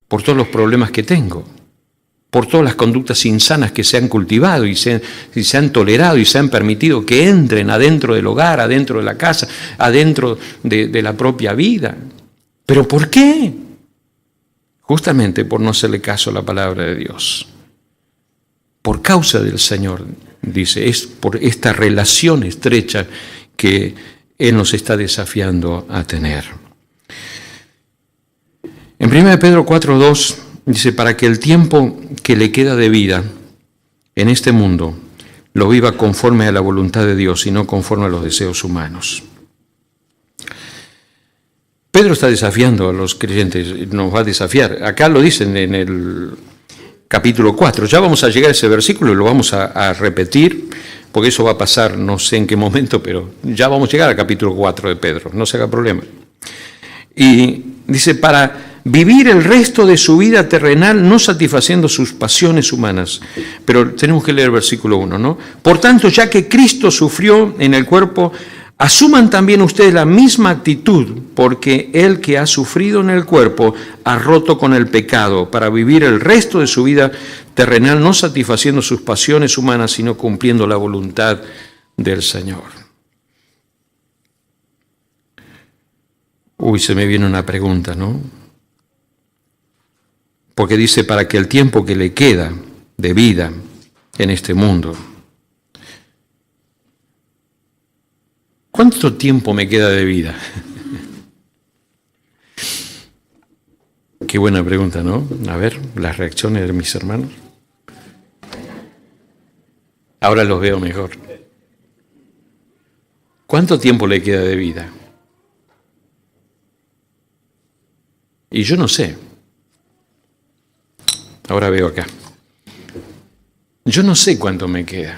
por todos los problemas que tengo, por todas las conductas insanas que se han cultivado y se han tolerado y se han permitido que entren adentro del hogar, adentro de la casa, adentro de la propia vida. ¿Pero por qué? Justamente por no hacerle caso a la palabra de Dios. Por causa del Señor, dice, es por esta relación estrecha que Él nos está desafiando a tener. En 1 Pedro 4:2 dice, para que el tiempo que le queda de vida en este mundo lo viva conforme a la voluntad de Dios y no conforme a los deseos humanos. Pedro está desafiando a los creyentes, nos va a desafiar. Acá lo dicen en el capítulo 4. Ya vamos a llegar a ese versículo y lo vamos a repetir, porque eso va a pasar no sé en qué momento, pero ya vamos a llegar al capítulo 4 de Pedro, no se haga problema. Y dice, para vivir el resto de su vida terrenal no satisfaciendo sus pasiones humanas. Pero tenemos que leer el versículo 1, ¿no? Por tanto, ya que Cristo sufrió en el cuerpo, asuman también ustedes la misma actitud, porque el que ha sufrido en el cuerpo ha roto con el pecado para vivir el resto de su vida terrenal no satisfaciendo sus pasiones humanas, sino cumpliendo la voluntad del Señor. Uy, se me viene una pregunta, ¿no? Porque dice, para que el tiempo que le queda de vida en este mundo. ¿Cuánto tiempo me queda de vida? Qué buena pregunta, ¿no? A ver, las reacciones de mis hermanos. Ahora los veo mejor. ¿Cuánto tiempo le queda de vida? Y yo no sé. Ahora veo acá. Yo no sé cuánto me queda.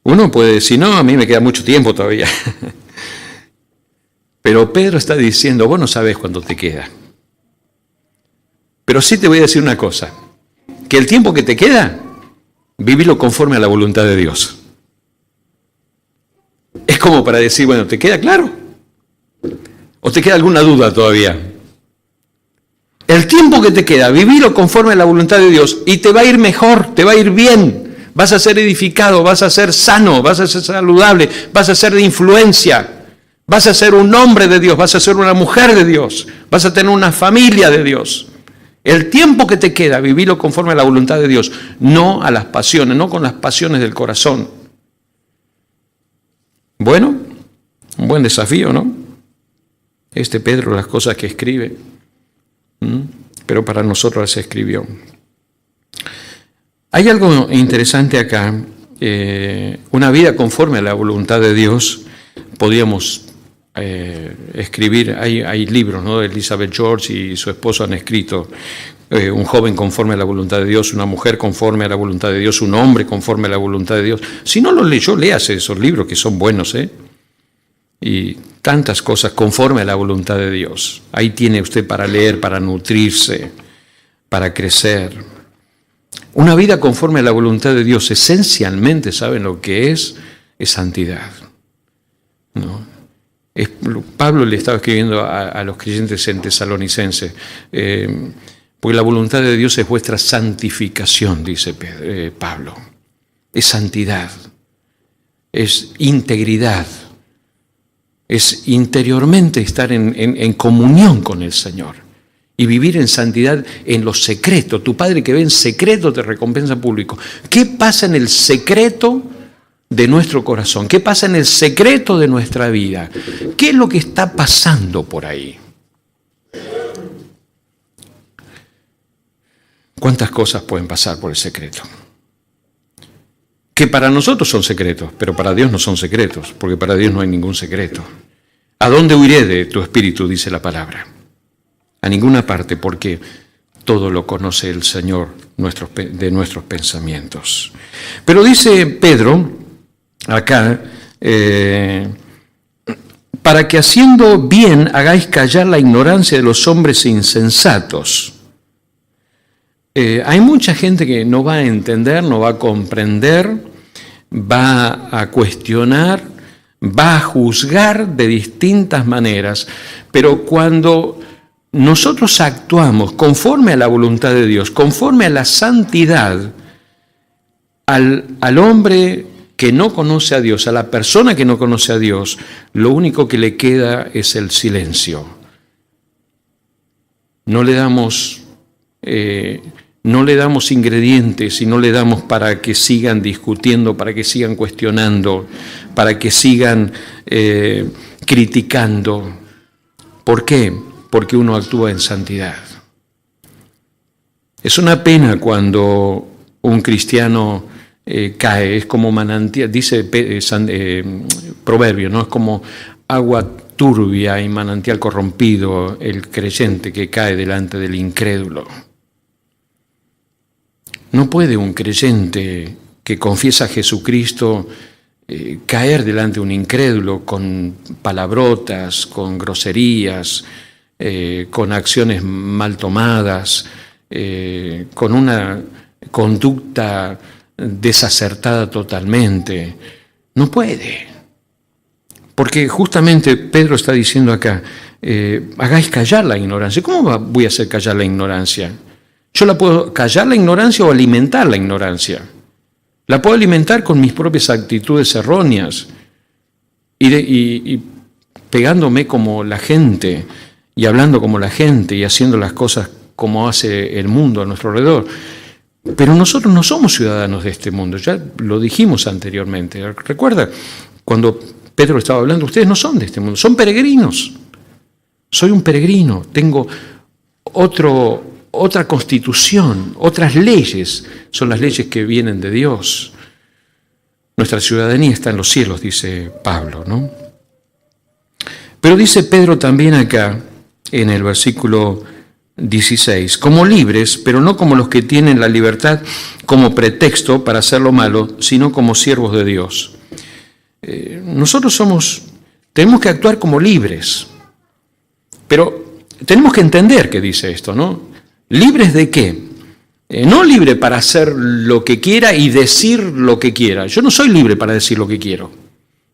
Uno puede decir, no, a mí me queda mucho tiempo todavía. Pero Pedro está diciendo, vos no sabés cuánto te queda. Pero sí te voy a decir una cosa, que el tiempo que te queda, vivilo conforme a la voluntad de Dios. Es como para decir, bueno, ¿te queda claro? ¿O te queda alguna duda todavía? El tiempo que te queda, vivilo conforme a la voluntad de Dios y te va a ir mejor, te va a ir bien. Vas a ser edificado, vas a ser sano, vas a ser saludable, vas a ser de influencia, vas a ser un hombre de Dios, vas a ser una mujer de Dios, vas a tener una familia de Dios. El tiempo que te queda, vivilo conforme a la voluntad de Dios, no a las pasiones, no con las pasiones del corazón. Bueno, un buen desafío, ¿no? Pedro, las cosas que escribe, pero para nosotros las escribió. Hay algo interesante acá, una vida conforme a la voluntad de Dios, podríamos escribir, hay libros, ¿no? Elizabeth George y su esposo han escrito, un joven conforme a la voluntad de Dios, una mujer conforme a la voluntad de Dios, un hombre conforme a la voluntad de Dios. Si no los leyó, léase esos libros que son buenos, y tantas cosas conforme a la voluntad de Dios. Ahí tiene usted para leer, para nutrirse, para crecer. Una vida conforme a la voluntad de Dios, esencialmente, ¿saben lo que es? Es santidad, ¿no? Pablo le estaba escribiendo a los creyentes en Tesalonicenses, porque la voluntad de Dios es vuestra santificación, dice Pablo. Es santidad, es integridad, es interiormente estar en comunión con el Señor. Y vivir en santidad en lo secreto. Tu Padre que ve en secreto te recompensa público. ¿Qué pasa en el secreto de nuestro corazón? ¿Qué pasa en el secreto de nuestra vida? ¿Qué es lo que está pasando por ahí? ¿Cuántas cosas pueden pasar por el secreto? Que para nosotros son secretos, pero para Dios no son secretos, porque para Dios no hay ningún secreto. ¿A dónde huiré de tu espíritu?, dice la palabra. A ninguna parte, porque todo lo conoce el Señor de nuestros pensamientos. Pero dice Pedro, acá, para que haciendo bien hagáis callar la ignorancia de los hombres insensatos. Hay mucha gente que no va a entender, no va a comprender, va a cuestionar, va a juzgar de distintas maneras, pero cuando nosotros actuamos conforme a la voluntad de Dios, conforme a la santidad, al hombre que no conoce a Dios, a la persona que no conoce a Dios, lo único que le queda es el silencio. No le damos ingredientes y no le damos para que sigan discutiendo, para que sigan cuestionando, para que sigan criticando. ¿Por qué? Porque uno actúa en santidad. Es una pena cuando un cristiano cae, es como manantial, dice Proverbio, ¿no? Es como agua turbia y manantial corrompido el creyente que cae delante del incrédulo. No puede un creyente que confiesa a Jesucristo caer delante de un incrédulo con palabrotas, con groserías, con acciones mal tomadas, con una conducta desacertada totalmente. No puede. Porque justamente Pedro está diciendo acá, hagáis callar la ignorancia. ¿Cómo voy a hacer callar la ignorancia? Yo la puedo callar la ignorancia o alimentar la ignorancia. La puedo alimentar con mis propias actitudes erróneas y pegándome como la gente y hablando como la gente y haciendo las cosas como hace el mundo a nuestro alrededor. Pero nosotros no somos ciudadanos de este mundo, ya lo dijimos anteriormente. Recuerda, cuando Pedro estaba hablando, ustedes no son de este mundo, son peregrinos. Soy un peregrino, tengo otra constitución, otras leyes, son las leyes que vienen de Dios. Nuestra ciudadanía está en los cielos, dice Pablo, ¿no? Pero dice Pedro también acá, en el versículo 16, como libres, pero no como los que tienen la libertad como pretexto para hacer lo malo, sino como siervos de Dios. Nosotros tenemos que actuar como libres, pero tenemos que entender qué dice esto, ¿no? ¿Libres de qué? No libre para hacer lo que quiera y decir lo que quiera. Yo no soy libre para decir lo que quiero.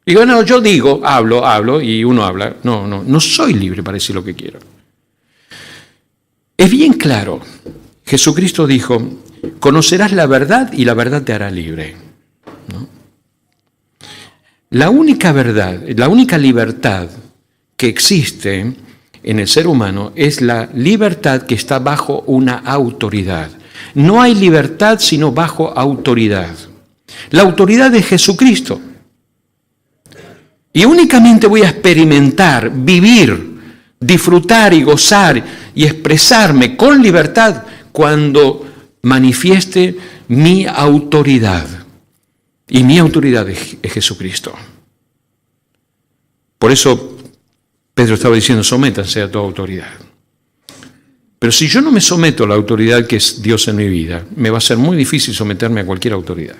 Digo, no, yo digo, hablo y uno habla. No soy libre para decir lo que quiero. Es bien claro. Jesucristo dijo, conocerás la verdad y la verdad te hará libre, ¿no? La única verdad, la única libertad que existe en el ser humano es la libertad que está bajo una autoridad. No hay libertad sino bajo autoridad. La autoridad de Jesucristo. Y únicamente voy a experimentar, vivir, disfrutar y gozar y expresarme con libertad cuando manifieste mi autoridad. Y mi autoridad es Jesucristo. Por eso Pedro estaba diciendo, sométanse a toda autoridad. Pero si yo no me someto a la autoridad que es Dios en mi vida, me va a ser muy difícil someterme a cualquier autoridad.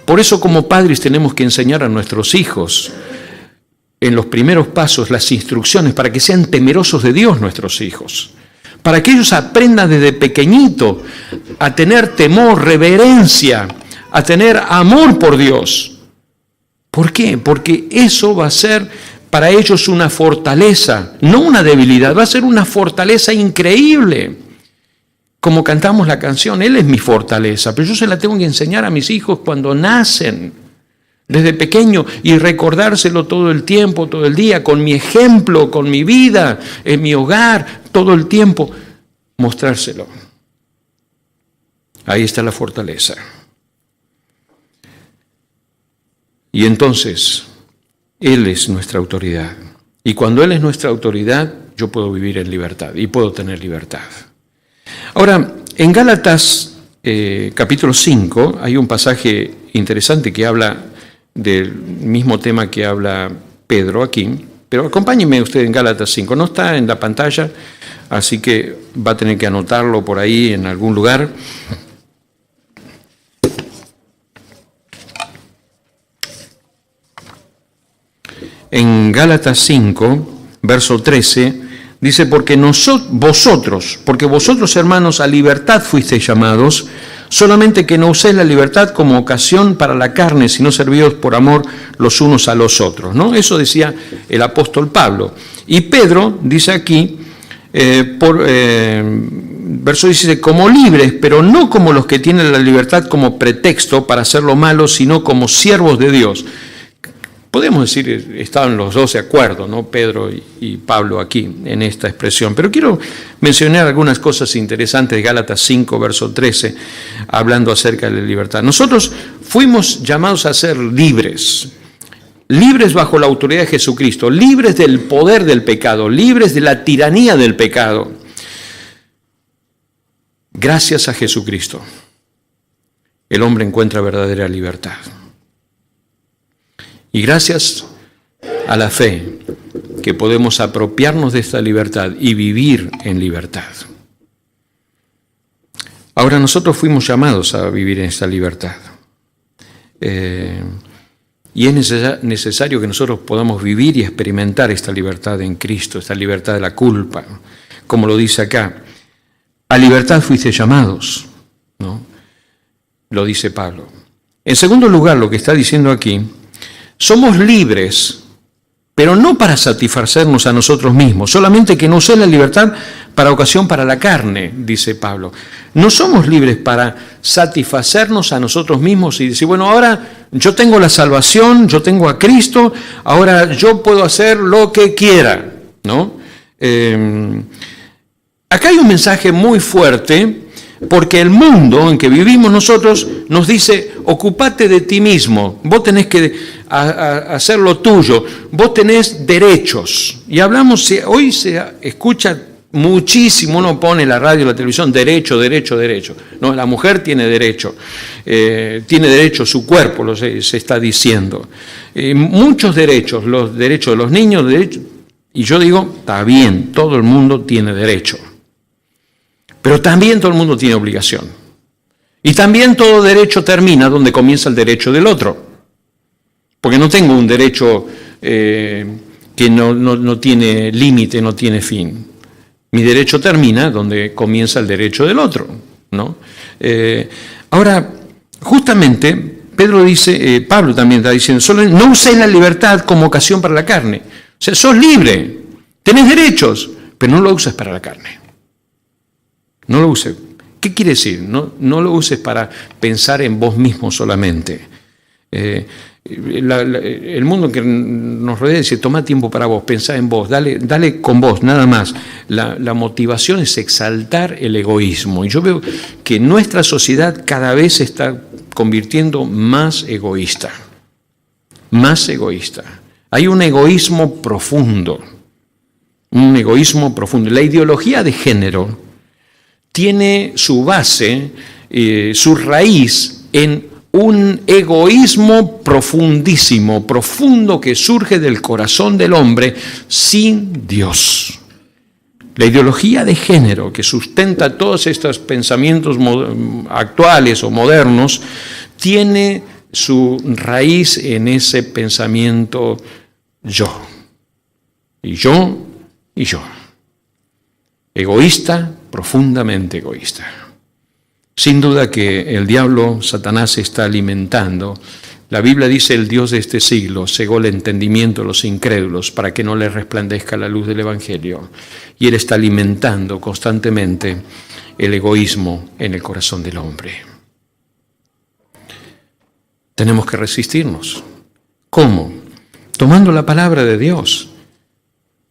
Por eso como padres tenemos que enseñar a nuestros hijos en los primeros pasos las instrucciones para que sean temerosos de Dios nuestros hijos. Para que ellos aprendan desde pequeñito a tener temor, reverencia, a tener amor por Dios. ¿Por qué? Porque eso va a ser para ellos una fortaleza, no una debilidad, va a ser una fortaleza increíble. Como cantamos la canción, Él es mi fortaleza, pero yo se la tengo que enseñar a mis hijos cuando nacen, desde pequeño, y recordárselo todo el tiempo, todo el día, con mi ejemplo, con mi vida, en mi hogar, todo el tiempo, mostrárselo. Ahí está la fortaleza. Y entonces, Él es nuestra autoridad. Y cuando Él es nuestra autoridad, yo puedo vivir en libertad y puedo tener libertad. Ahora, en Gálatas capítulo 5 hay un pasaje interesante que habla del mismo tema que habla Pedro aquí, pero acompáñenme usted en Gálatas 5. No está en la pantalla, así que va a tener que anotarlo por ahí en algún lugar. En Gálatas 5, verso 13, dice, porque vosotros, hermanos, a libertad fuisteis llamados, solamente que no uséis la libertad como ocasión para la carne, sino servíos por amor los unos a los otros, ¿no? Eso decía el apóstol Pablo. Y Pedro dice aquí, verso 16, como libres, pero no como los que tienen la libertad como pretexto para hacer lo malo, sino como siervos de Dios. Podemos decir, estaban los dos de acuerdo, ¿no? Pedro y Pablo aquí en esta expresión. Pero quiero mencionar algunas cosas interesantes de Gálatas 5, verso 13, hablando acerca de la libertad. Nosotros fuimos llamados a ser libres bajo la autoridad de Jesucristo, libres del poder del pecado, libres de la tiranía del pecado. Gracias a Jesucristo, el hombre encuentra verdadera libertad. Y gracias a la fe que podemos apropiarnos de esta libertad y vivir en libertad. Ahora nosotros fuimos llamados a vivir en esta libertad. Y es necesario que nosotros podamos vivir y experimentar esta libertad en Cristo, esta libertad de la culpa, como lo dice acá. A libertad fuiste llamados, ¿no? Lo dice Pablo. En segundo lugar, lo que está diciendo aquí, somos libres, pero no para satisfacernos a nosotros mismos, solamente que no usé la libertad para ocasión para la carne, dice Pablo. No somos libres para satisfacernos a nosotros mismos y decir, bueno, ahora yo tengo la salvación, yo tengo a Cristo, ahora yo puedo hacer lo que quiera, ¿no? Acá hay un mensaje muy fuerte, porque el mundo en que vivimos nosotros nos dice, ocupate de ti mismo, vos tenés que hacer lo tuyo, vos tenés derechos. Y hablamos, hoy se escucha muchísimo, uno pone la radio, la televisión, derecho, derecho, derecho. No, la mujer tiene derecho a su cuerpo, se está diciendo. Muchos derechos, los derechos de los niños, y yo digo, está bien, todo el mundo tiene derecho. Pero también todo el mundo tiene obligación. Y también todo derecho termina donde comienza el derecho del otro. Porque no tengo un derecho que no tiene límite, no tiene fin. Mi derecho termina donde comienza el derecho del otro, ¿no? Ahora, justamente, Pablo también está diciendo, solo no uséis la libertad como ocasión para la carne. O sea, sos libre, tenés derechos, pero no lo uses para la carne. No lo uses. ¿Qué quiere decir? No lo uses para pensar en vos mismo solamente. El mundo que nos rodea dice, toma tiempo para vos, pensá en vos, dale con vos, nada más. La motivación es exaltar el egoísmo. Y yo veo que nuestra sociedad cada vez se está convirtiendo más egoísta. Más egoísta. Hay un egoísmo profundo. Un egoísmo profundo. La ideología de género tiene su base, su raíz en un egoísmo profundísimo, profundo, que surge del corazón del hombre sin Dios. La ideología de género que sustenta todos estos pensamientos actuales o modernos tiene su raíz en ese pensamiento yo. Y yo, y yo. Egoísta, profundamente egoísta. Sin duda que el diablo, Satanás, se está alimentando. La Biblia dice, el Dios de este siglo cegó el entendimiento de los incrédulos para que no les resplandezca la luz del Evangelio. Y él está alimentando constantemente el egoísmo en el corazón del hombre. Tenemos que resistirnos. ¿Cómo? Tomando la palabra de Dios,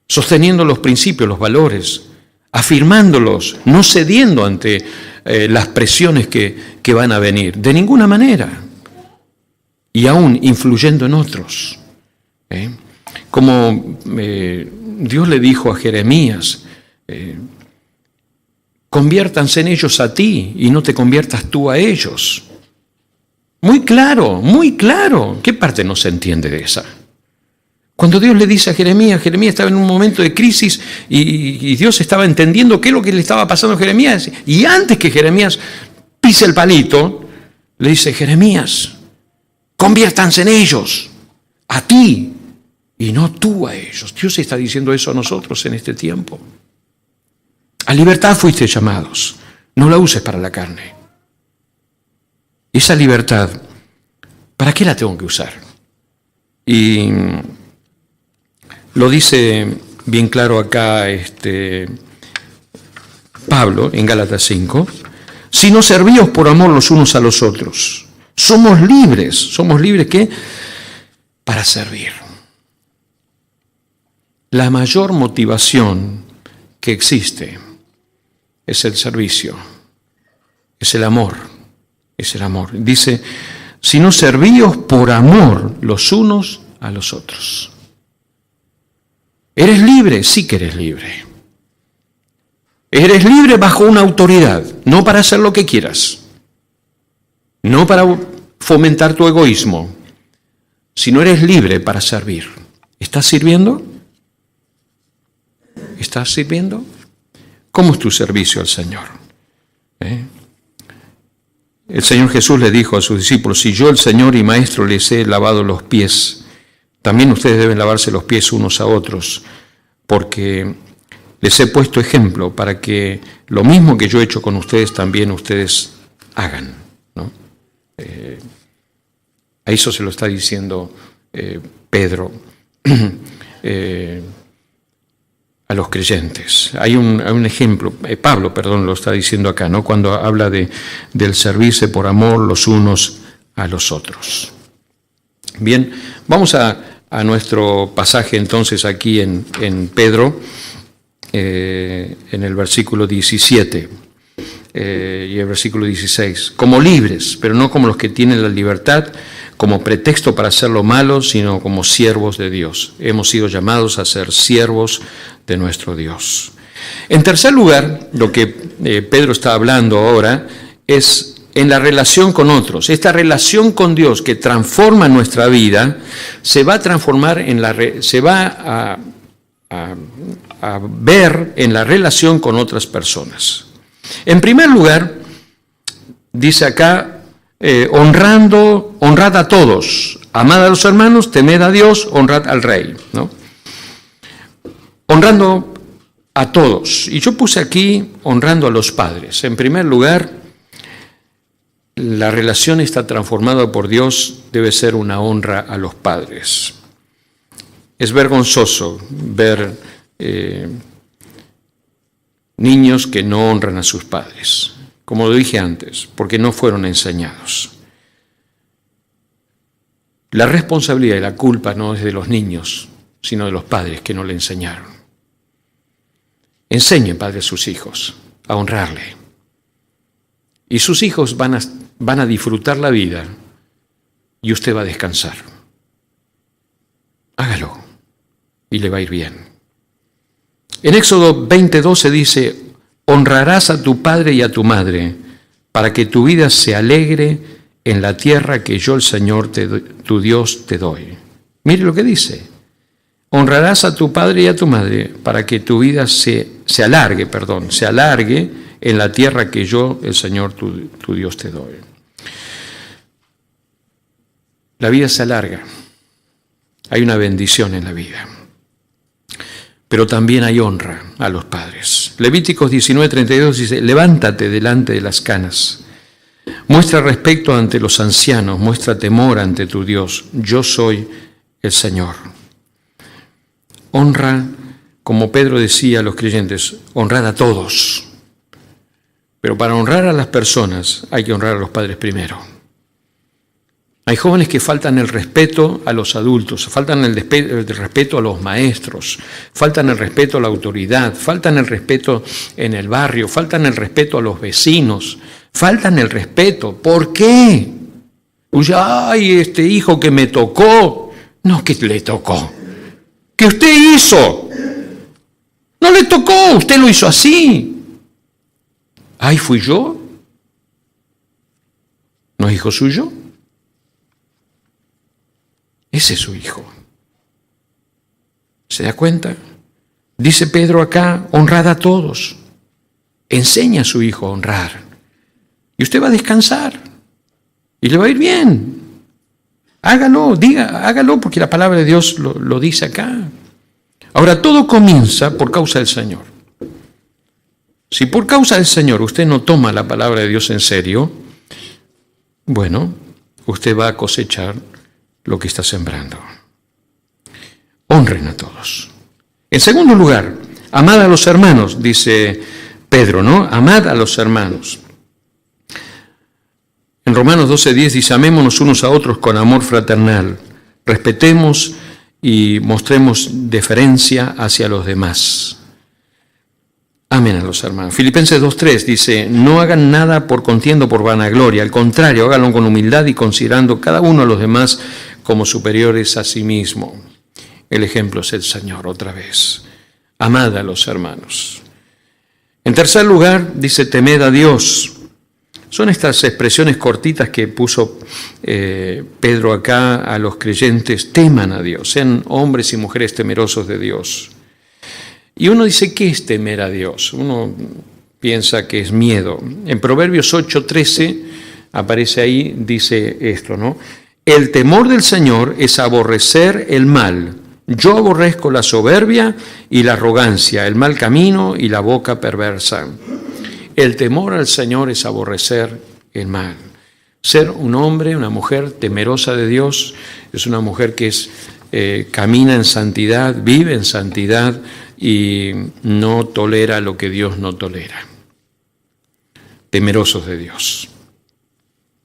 sosteniendo los principios, los valores, afirmándolos, no cediendo ante las presiones que van a venir, de ninguna manera, y aún influyendo en otros. Como Dios le dijo a Jeremías, conviértanse en ellos a ti y no te conviertas tú a ellos. Muy claro, muy claro. ¿Qué parte no se entiende de esa? Cuando Dios le dice a Jeremías estaba en un momento de crisis y Dios estaba entendiendo qué es lo que le estaba pasando a Jeremías. Y antes que Jeremías pise el palito, le dice, Jeremías, conviértanse en ellos, a ti, y no tú a ellos. Dios está diciendo eso a nosotros en este tiempo. A libertad fuiste llamados, no la uses para la carne. esa libertad, ¿para qué la tengo que usar? Y lo dice bien claro acá Pablo en Gálatas 5, sino servíos por amor los unos a los otros. Somos libres ¿qué? Para servir. La mayor motivación que existe es el servicio, es el amor, Dice, sino servíos por amor los unos a los otros. ¿Eres libre? Sí que eres libre. Eres libre bajo una autoridad, no para hacer lo que quieras, no para fomentar tu egoísmo, sino eres libre para servir. ¿Estás sirviendo? ¿Estás sirviendo? ¿Cómo es tu servicio al Señor? El Señor Jesús le dijo a sus discípulos, si yo, el Señor y Maestro, les he lavado los pies, también ustedes deben lavarse los pies unos a otros, porque les he puesto ejemplo para que lo mismo que yo he hecho con ustedes, también ustedes hagan, ¿no? A eso se lo está diciendo Pedro a los creyentes. Hay un ejemplo, Pablo, lo está diciendo acá, ¿no? Cuando habla del servirse por amor los unos a los otros. Bien, vamos a nuestro pasaje entonces aquí en Pedro, en el versículo 17 y el versículo 16. Como libres, pero no como los que tienen la libertad como pretexto para hacer lo malo, sino como siervos de Dios. Hemos sido llamados a ser siervos de nuestro Dios. En tercer lugar, lo que Pedro está hablando ahora es en la relación con otros. Esta relación con Dios que transforma nuestra vida se va a transformar se va a ver en la relación con otras personas. En primer lugar, dice acá, honrad a todos, amad a los hermanos, temed a Dios, honrad al rey, ¿no? Honrando a todos. Y yo puse aquí honrando a los padres. En primer lugar, la relación está transformada por Dios, debe ser una honra a los padres. Es vergonzoso ver niños que no honran a sus padres, como lo dije antes, porque no fueron enseñados. La responsabilidad y la culpa no es de los niños, sino de los padres que no le enseñaron. Enseñe, padre, a sus hijos a honrarle. Y sus hijos van a disfrutar la vida y usted va a descansar. Hágalo y le va a ir bien. En Éxodo 20:12 dice, honrarás a tu padre y a tu madre para que tu vida se alegre en la tierra que yo, el Señor, tu Dios, te doy. Mire lo que dice. Honrarás a tu padre y a tu madre para que tu vida se alargue en la tierra que yo, el Señor, tu Dios, te doy. La vida se alarga. Hay una bendición en la vida. Pero también hay honra a los padres. Levíticos 19:32 dice, levántate delante de las canas, muestra respeto ante los ancianos, muestra temor ante tu Dios. Yo soy el Señor. Honra, como Pedro decía a los creyentes, honrad a todos. Pero para honrar a las personas hay que honrar a los padres primero. Hay jóvenes que faltan el respeto a los adultos, faltan el respeto a los maestros, faltan el respeto a la autoridad, faltan el respeto en el barrio, faltan el respeto a los vecinos, faltan el respeto. ¿Por qué? Ay, este hijo que me tocó. No, que le tocó. ¿Qué usted hizo? No le tocó, usted lo hizo así. Ay, ¿fui yo? ¿No es hijo suyo? Ese es su hijo. ¿Se da cuenta? Dice Pedro acá, honrad a todos. Enseña a su hijo a honrar. Y usted va a descansar. Y le va a ir bien. Hágalo porque la palabra de Dios lo dice acá. Ahora, todo comienza por causa del Señor. Si por causa del Señor usted no toma la palabra de Dios en serio, bueno, usted va a cosechar lo que está sembrando. Honren a todos. En segundo lugar, amad a los hermanos, dice Pedro, ¿no? Amad a los hermanos. En Romanos 12:10 dice, amémonos unos a otros con amor fraternal, respetemos y mostremos deferencia hacia los demás. Amen a los hermanos. Filipenses 2:3 dice, no hagan nada por contienda o por vanagloria, al contrario, háganlo con humildad y considerando cada uno a los demás como superiores a sí mismo. El ejemplo es el Señor, otra vez. Amad a los hermanos. En tercer lugar, dice, temed a Dios. Son estas expresiones cortitas que puso Pedro acá a los creyentes, teman a Dios, sean hombres y mujeres temerosos de Dios. Y uno dice, ¿qué es temer a Dios? Uno piensa que es miedo. En Proverbios 8:13 aparece ahí, dice esto, ¿no? El temor del Señor es aborrecer el mal. Yo aborrezco la soberbia y la arrogancia, el mal camino y la boca perversa. El temor al Señor es aborrecer el mal. Ser un hombre, una mujer temerosa de Dios, es una mujer que camina en santidad, vive en santidad y no tolera lo que Dios no tolera. Temerosos de Dios.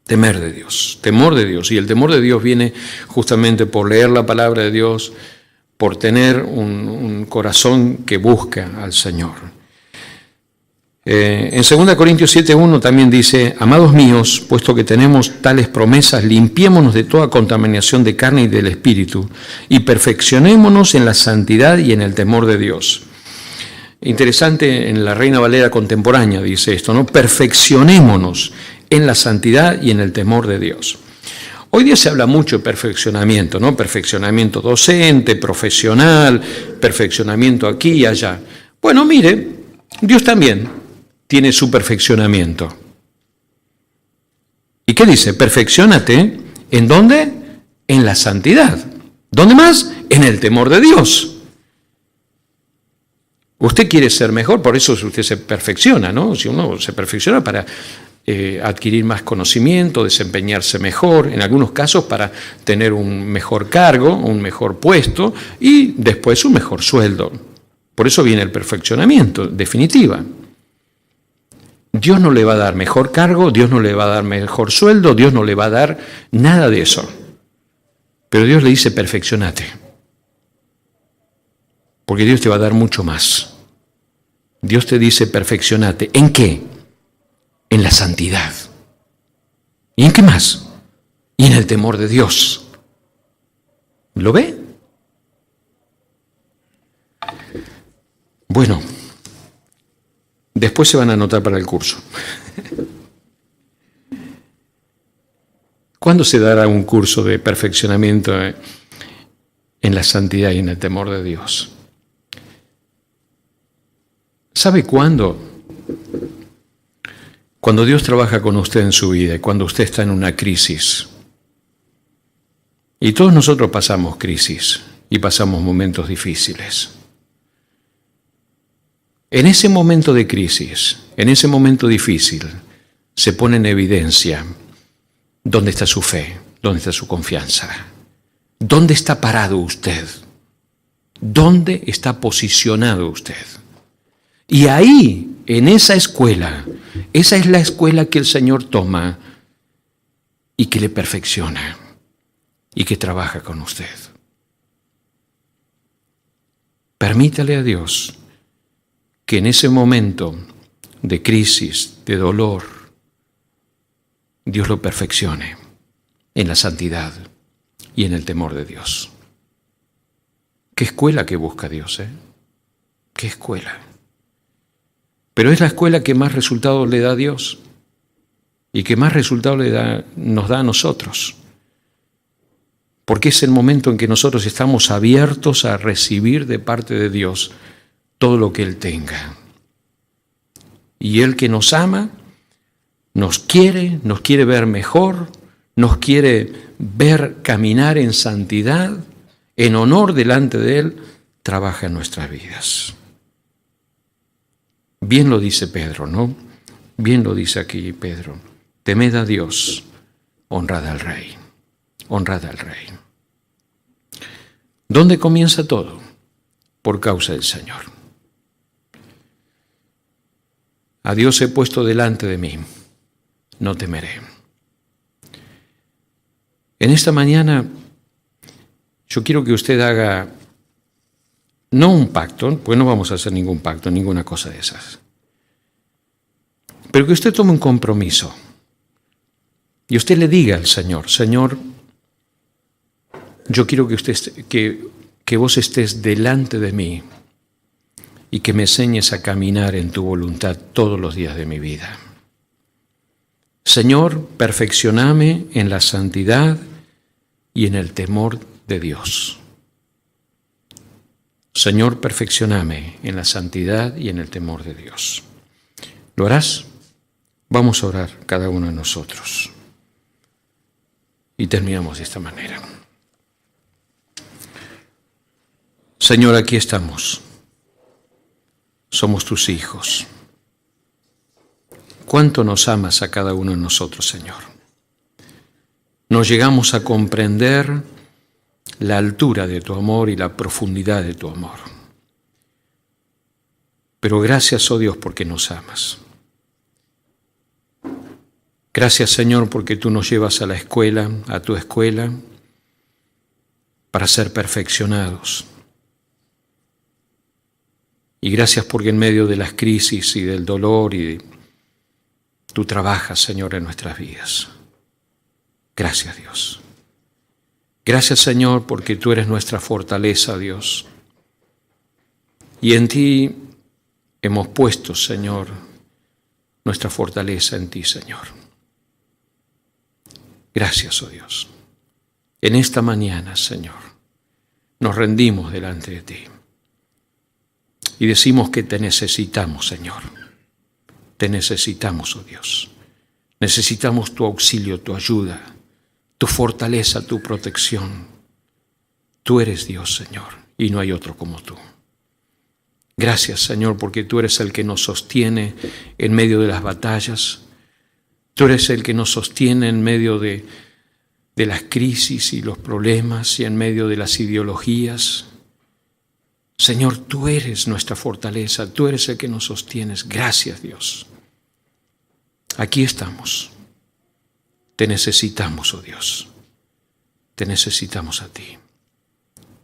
Temer de Dios, temor de Dios. Y el temor de Dios viene justamente por leer la palabra de Dios, por tener un corazón que busca al Señor. En 2 Corintios 7:1 también dice, amados míos, puesto que tenemos tales promesas, limpiémonos de toda contaminación de carne y del espíritu, y perfeccionémonos en la santidad y en el temor de Dios. Interesante, en la Reina Valera contemporánea dice esto, ¿no? Perfeccionémonos en la santidad y en el temor de Dios. Hoy día se habla mucho de perfeccionamiento, ¿no? Perfeccionamiento docente, profesional, perfeccionamiento aquí y allá. Bueno, mire, Dios también tiene su perfeccionamiento. ¿Y qué dice? Perfecciónate, ¿en dónde? En la santidad. ¿Dónde más? En el temor de Dios. Usted quiere ser mejor, por eso usted se perfecciona, ¿no? Si uno se perfecciona para adquirir más conocimiento, desempeñarse mejor, en algunos casos para tener un mejor cargo, un mejor puesto y después un mejor sueldo. Por eso viene el perfeccionamiento, definitiva. Dios no le va a dar mejor cargo, Dios no le va a dar mejor sueldo, Dios no le va a dar nada de eso. Pero Dios le dice, perfeccionate. Porque Dios te va a dar mucho más. Dios te dice, perfeccionate. ¿En qué? En la santidad. ¿Y en qué más? Y en el temor de Dios. ¿Lo ve? Bueno, después se van a anotar para el curso. ¿Cuándo se dará un curso de perfeccionamiento en la santidad y en el temor de Dios? ¿Sabe cuándo? Cuando Dios trabaja con usted en su vida, cuando usted está en una crisis. Y todos nosotros pasamos crisis y pasamos momentos difíciles. En ese momento de crisis, en ese momento difícil, se pone en evidencia dónde está su fe, dónde está su confianza, dónde está parado usted, dónde está posicionado usted. Y ahí, en esa escuela, esa es la escuela que el Señor toma y que le perfecciona y que trabaja con usted. Permítale a Dios que en ese momento de crisis, de dolor, Dios lo perfeccione en la santidad y en el temor de Dios. ¿Qué escuela que busca Dios, eh? ¿Qué escuela? Pero es la escuela que más resultados le da a Dios y que más resultados nos da a nosotros. Porque es el momento en que nosotros estamos abiertos a recibir de parte de Dios todo lo que Él tenga. Y Él que nos ama, nos quiere ver mejor, nos quiere ver caminar en santidad, en honor delante de Él, trabaja en nuestras vidas. Bien lo dice Pedro, ¿no? Bien lo dice aquí Pedro. Temed a Dios, honrad al Rey, honrad al Rey. ¿Dónde comienza todo? Por causa del Señor. A Dios he puesto delante de mí, no temeré. En esta mañana yo quiero que usted haga, no un pacto, pues no vamos a hacer ningún pacto, ninguna cosa de esas, pero que usted tome un compromiso y usted le diga al Señor, Señor, yo quiero que vos estés delante de mí y que me enseñes a caminar en tu voluntad todos los días de mi vida. Señor, perfeccioname en la santidad y en el temor de Dios. Señor, perfeccioname en la santidad y en el temor de Dios. ¿Lo harás? Vamos a orar cada uno de nosotros. Y terminamos de esta manera. Señor, aquí estamos. Somos tus hijos. ¿Cuánto nos amas a cada uno de nosotros, Señor? Nos llegamos a comprender la altura de tu amor y la profundidad de tu amor. Pero gracias, oh Dios, porque nos amas. Gracias, Señor, porque tú nos llevas a la escuela, a tu escuela, para ser perfeccionados. Y gracias porque en medio de las crisis y del dolor tú trabajas, Señor, en nuestras vidas. Gracias, Dios. Gracias, Señor, porque tú eres nuestra fortaleza, Dios. Y en ti hemos puesto, Señor, nuestra fortaleza en ti, Señor. Gracias, oh Dios. En esta mañana, Señor, nos rendimos delante de ti. Y decimos que te necesitamos, Señor. Te necesitamos, oh Dios. Necesitamos tu auxilio, tu ayuda, tu fortaleza, tu protección. Tú eres Dios, Señor, y no hay otro como tú. Gracias, Señor, porque tú eres el que nos sostiene en medio de las batallas. Tú eres el que nos sostiene en medio de las crisis y los problemas y en medio de las ideologías. Señor, tú eres nuestra fortaleza, tú eres el que nos sostienes. Gracias, Dios. Aquí estamos. Te necesitamos, oh Dios. Te necesitamos a ti.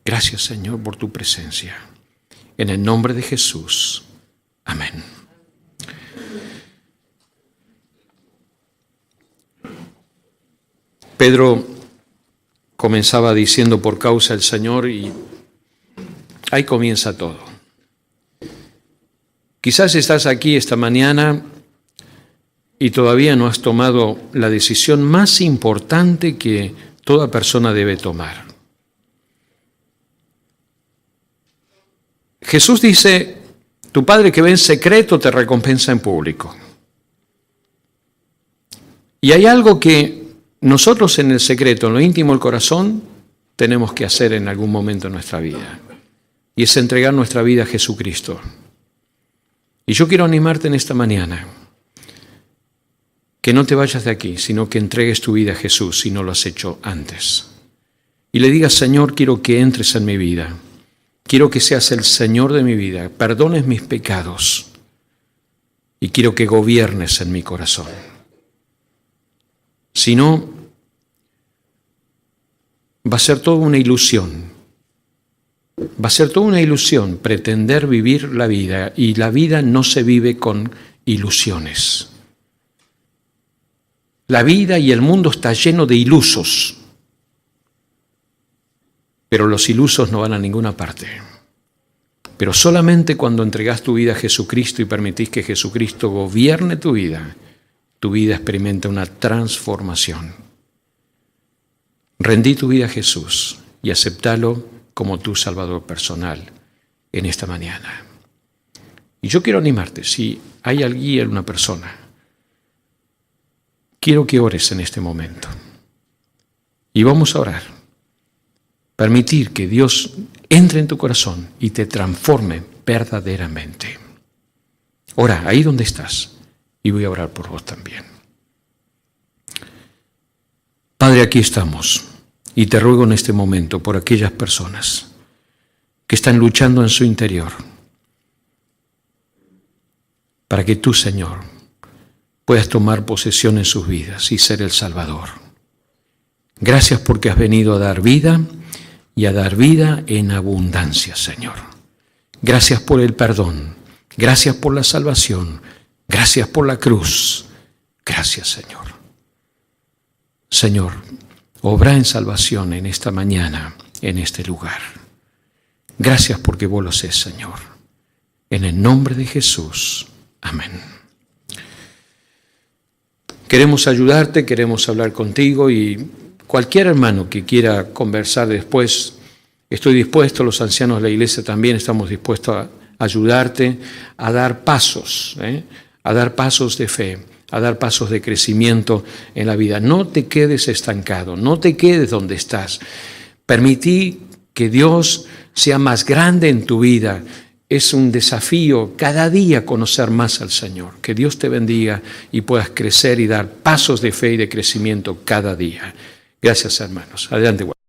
Gracias, Señor, por tu presencia. En el nombre de Jesús. Amén. Pedro comenzaba diciendo por causa del Señor y ahí comienza todo. Quizás estás aquí esta mañana y todavía no has tomado la decisión más importante que toda persona debe tomar. Jesús dice, tu Padre que ve en secreto te recompensa en público. Y hay algo que nosotros en el secreto, en lo íntimo del corazón, tenemos que hacer en algún momento de nuestra vida. Y es entregar nuestra vida a Jesucristo. Y yo quiero animarte en esta mañana, que no te vayas de aquí, sino que entregues tu vida a Jesús si no lo has hecho antes. Y le digas, Señor, quiero que entres en mi vida. Quiero que seas el Señor de mi vida, perdones mis pecados y quiero que gobiernes en mi corazón. Si no, va a ser toda una ilusión. Va a ser toda una ilusión pretender vivir la vida y la vida no se vive con ilusiones. La vida y el mundo está lleno de ilusos, pero los ilusos no van a ninguna parte. Pero solamente cuando entregás tu vida a Jesucristo y permitís que Jesucristo gobierne tu vida experimenta una transformación. Rendí tu vida a Jesús y aceptalo como tu Salvador personal en esta mañana. Y yo quiero animarte, si hay alguien, una persona, quiero que ores en este momento. Y vamos a orar. Permitir que Dios entre en tu corazón y te transforme verdaderamente. Ora, ahí donde estás, y voy a orar por vos también. Padre, aquí estamos y te ruego en este momento por aquellas personas que están luchando en su interior, para que tú, Señor, puedas tomar posesión en sus vidas y ser el Salvador. Gracias porque has venido a dar vida y a dar vida en abundancia, Señor. Gracias por el perdón, gracias por la salvación, gracias por la cruz. Gracias, Señor. Señor, obra en salvación en esta mañana, en este lugar. Gracias porque vos lo hacés, Señor. En el nombre de Jesús. Amén. Queremos ayudarte, queremos hablar contigo y cualquier hermano que quiera conversar después, estoy dispuesto, los ancianos de la iglesia también estamos dispuestos a ayudarte a dar pasos, a dar pasos de fe, a dar pasos de crecimiento en la vida. No te quedes estancado, no te quedes donde estás. Permití que Dios sea más grande en tu vida. Es un desafío cada día conocer más al Señor. Que Dios te bendiga y puedas crecer y dar pasos de fe y de crecimiento cada día. Gracias, hermanos. Adelante.